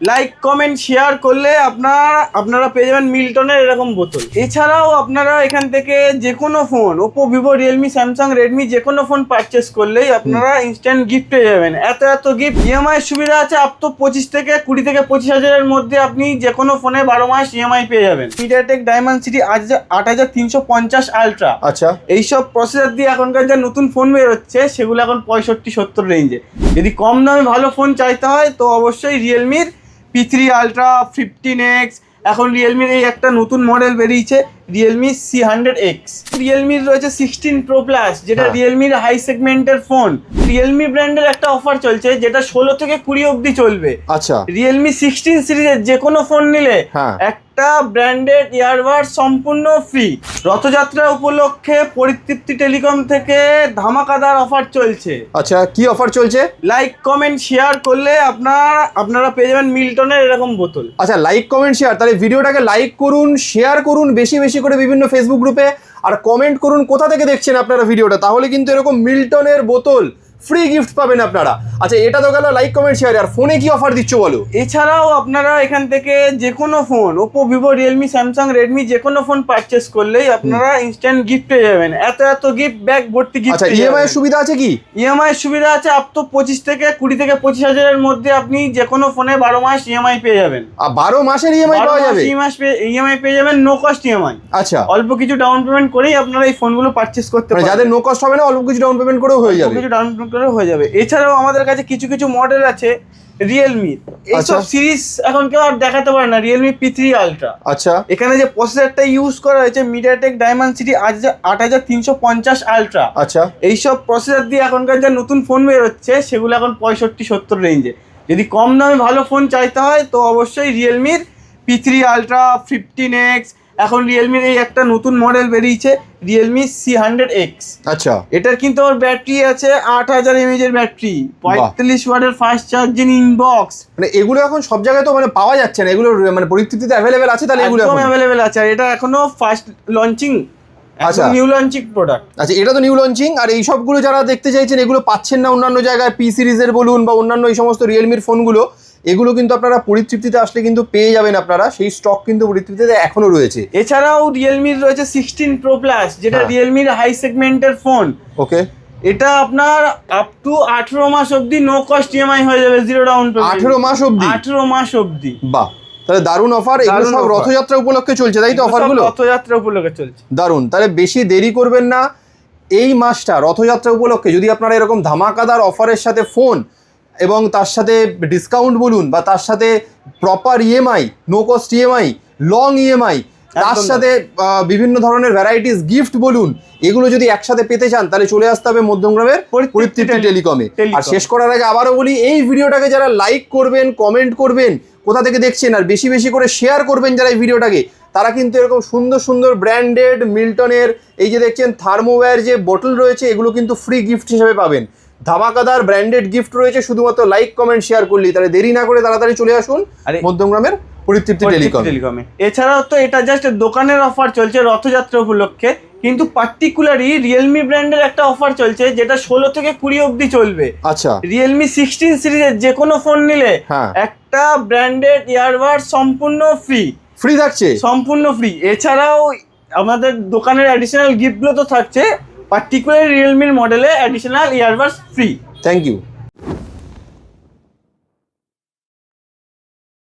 Like comment share করলে আপনারা পেয়ে যাবেন মিল্টনের এরকম বোতল। এছাড়াও আপনারা এখান থেকে যে কোনো phone Oppo, Vivo, Realme, Samsung, Redmi যে কোনো ফোন পারচেস করলেই আপনারা ইনস্ট্যান্ট গিফট পেয়ে যাবেন। এত গিফট। ইএমআই সুবিধা আছে আপ তো 20 থেকে 25 হাজারের মধ্যে আপনি যে কোনো ফোনে 12 মাস ইএমআই পেয়ে যাবেন। মিডিয়াটেক ডায়মন্ডসিটি 8350 আলট্রা, আচ্ছা, এইসব প্রসেসর দিয়ে এখনকার যা নতুন ফোন বেরোচ্ছে সেগুলো এখন 65-70 রেঞ্জে। যদি কম দামে ভালো ফোন চাইতে হয় তো অবশ্যই রিয়েলমির P3 আলট্রা, 15X, এখন রিয়েলমির এই একটা নতুন মডেল বেরিয়েছে রিয়েলমি C100X। রিয়েলমির রয়েছে 16 Pro Plus, যেটা রিয়েলমির হাই সেগমেন্টের ফোন। রিয়েলমি ব্র্যান্ডের একটা অফার চলছে যেটা 16 থেকে 20 অবধি চলবে। আচ্ছা, রিয়েলমি 16 সিরিজের যে কোনো ফোন নিলে একটা ব্র্যান্ডেড ইয়ারবাড সম্পূর্ণ ফ্রি। রথযাত্রা উপলক্ষে পরিতৃপ্তি টেলিকম থেকে ধামাকাদার অফার চলছে। আচ্ছা, কি অফার চলছে? লাইক কমেন্ট শেয়ার করলে আপনারা পেয়ে যাবেন মিল্টনের এরকম বোতল। আচ্ছা, লাইক কমেন্ট শেয়ার, তাহলে ভিডিওটাকে লাইক করুন, শেয়ার করুন বেশি বেশি করে বিভিন্ন ফেসবুক গ্রুপে, আর কমেন্ট করুন কোথা থেকে দেখছেন আপনারা ভিডিওটা, তাহলে কিন্তু এরকম মিল্টনের বোতল ফ্রি গিফট পাবেন আপনারা। আচ্ছা, এটা তো গেল লাইক কমেন্ট শেয়ার, আর ফোনে কি অফার দিচ্ছ বলো? এছাড়াও আপনারা এখান থেকে যে কোনো phone Oppo, Vivo, Realme, Samsung, Redmi যে কোনো ফোন পারচেস করলেই আপনারা ইনস্ট্যান্ট গিফট পেয়ে যাবেন। এত গিফট, ব্যাগ ভর্তি গিফট। আচ্ছা, ইএমআই এর সুবিধা আছে কি? ইএমআই এর সুবিধা আছে আপ তো 20 থেকে 25 হাজারের মধ্যে আপনি যে কোনো ফোনে 12 মাস ইএমআই পেয়ে যাবেন। 12 মাসের ইএমআই পাওয়া যাবে? ইএমআই পেয়ে যাবেন, নো কস্ট ইএমআই। আচ্ছা, অল্প কিছু ডাউন পেমেন্ট করেই আপনারা এই ফোনগুলো পারচেস করতে পারেন। যাদের নো কস্ট হবে না, অল্প কিছু ডাউন পেমেন্ট করেও হয়ে যাবে। কিছু ডাউন পেমেন্ট করেও হয়ে যাবে। এছাড়াও আমাদের কাছে কিছু মডেল আছে রিয়েলমি, এইসব সিরিজ এখন কেউ আর দেখাতে পারে না। রিয়েলমি P3 আলট্রা, আচ্ছা, এখানে যে প্রসেসরটা ইউজ করা হয়েছে মিডিয়াটেক ডায়মন্ডসিটি 8350 আলট্রা। আচ্ছা, এইসব প্রসেসর দিয়ে এখনকার যা নতুন ফোন বেরোচ্ছে সেগুলো এখন 65-70 রেঞ্জে। যদি কম দামে ভালো ফোন চাইতে হয় তো অবশ্যই রিয়েলমির P3 আলট্রা, 15X, এখন রিয়েলমির এই একটা নতুন মডেল বেরিয়েছে রিয়েলমি C100X। আচ্ছা, এটার কিন্তু আমার ব্যাটারি আছে 8000 mAh এর ব্যাটারি, 45 ওয়াটের ফাস্ট চার্জিং ইনবক্স। মানে এগুলো এখন সব জায়গায় তো মানে পাওয়া যাচ্ছে না, এগুলো মানে পরিস্থিতিতে অ্যাভেলেবেল আছে? তাহলে এগুলো একদম অ্যাভেলেবেল আছে, আর এটা এখনো ফার্স্ট লঞ্চিং, আচ্ছা, নিউ লঞ্চিং প্রোডাক্ট। আচ্ছা, এটা তো নিউ লঞ্চিং। আর এই সবগুলো যারা দেখতে চাইছেন এগুলো পাচ্ছেন না অন্যান্য জায়গায়, পি সিরিজের বলুন বা অন্যান্য এই সমস্ত রিয়েলমির ফোনগুলো, এগুলো কিন্তু আপনারা পরিতৃপ্তিতে আসলে কিন্তু পেয়ে যাবেন আপনারা। সেই স্টক কিন্তু পরিতৃপ্তিতে এখনো রয়েছে। এছাড়াও রিয়েলমির রয়েছে 16 Pro Plus, যেটা রিয়েলমির হাই সেগমেন্টের ফোন। ওকে, এটা আপনার আপ টু 18 মাস অবধি নো কস্ট ইএমআই হয়ে যাবে, জিরো ডাউন পেমেন্ট। 18 মাস অবধি? 18 মাস অবধি। বাহ, তাহলে দারুণ অফার। এগুলো সব রথযাত্রা উপলক্ষে চলছে, তাই তো অফারগুলো? রথযাত্রা উপলক্ষে চলছে। দারুণ, তাহলে বেশি দেরি করবেন না। এই মাসটা রথযাত্রা উপলক্ষে যদি আপনারা এরকম ধামাকাদার অফারের সাথে ফোন এবং তার সাথে ডিসকাউন্ট বলুন বা তার সাথে proper EMI, no cost EMI, long EMI, তার সাথে বিভিন্ন ধরনের ভ্যারাইটিস গিফট বলুন, এগুলো যদি একসাথে পেতে চান তাহলে চলে আসতে হবে মধ্যমগ্রামের পরিতৃপ্তি টেলিকমে। আর শেষ করার আগে আবারও বলি, এই ভিডিওটাকে যারা লাইক করবেন, কমেন্ট করবেন কোথা থেকে দেখছেন, আর বেশি বেশি করে শেয়ার করবেন যারা এই ভিডিওটাকে, তারা কিন্তু এরকম সুন্দর সুন্দর ব্র্যান্ডেড মিল্টনের এই যে দেখছেন থার্মোওয়্যার যে বোতল রয়েছে, এগুলো কিন্তু ফ্রি গিফট হিসেবে পাবেন। ধামাকাদার ব্র্যান্ডেড গিফট রয়েছে শুধুমাত্র লাইক কমেন্ট শেয়ার করলেই। তাহলে দেরি না করে তাড়াতাড়ি চলে আসুন মধ্যমগ্রামের পরিতৃপ্তি টেলিকমে। এছাড়াও তো এটা জাস্ট দোকানের অফার চলছে রথযাত্রা উপলক্ষে, কিন্তু পার্টিকুলারলি রিয়েলমি ব্র্যান্ডের একটা অফার চলছে যেটা 16 থেকে 20 অবধি চলবে। আচ্ছা, রিয়েলমি 16 সিরিজের যে কোনো ফোন নিলে একটা ব্র্যান্ডেড ইয়ারবাড সম্পূর্ণ ফ্রি থাকছে, সম্পূর্ণ ফ্রি। এছাড়াও আমাদের দোকানের অ্যাডিশনাল গিফটগুলো তো থাকছে, পার্টিকুলার রিয়েলমির মডেলে additional earbuds free. Thank you.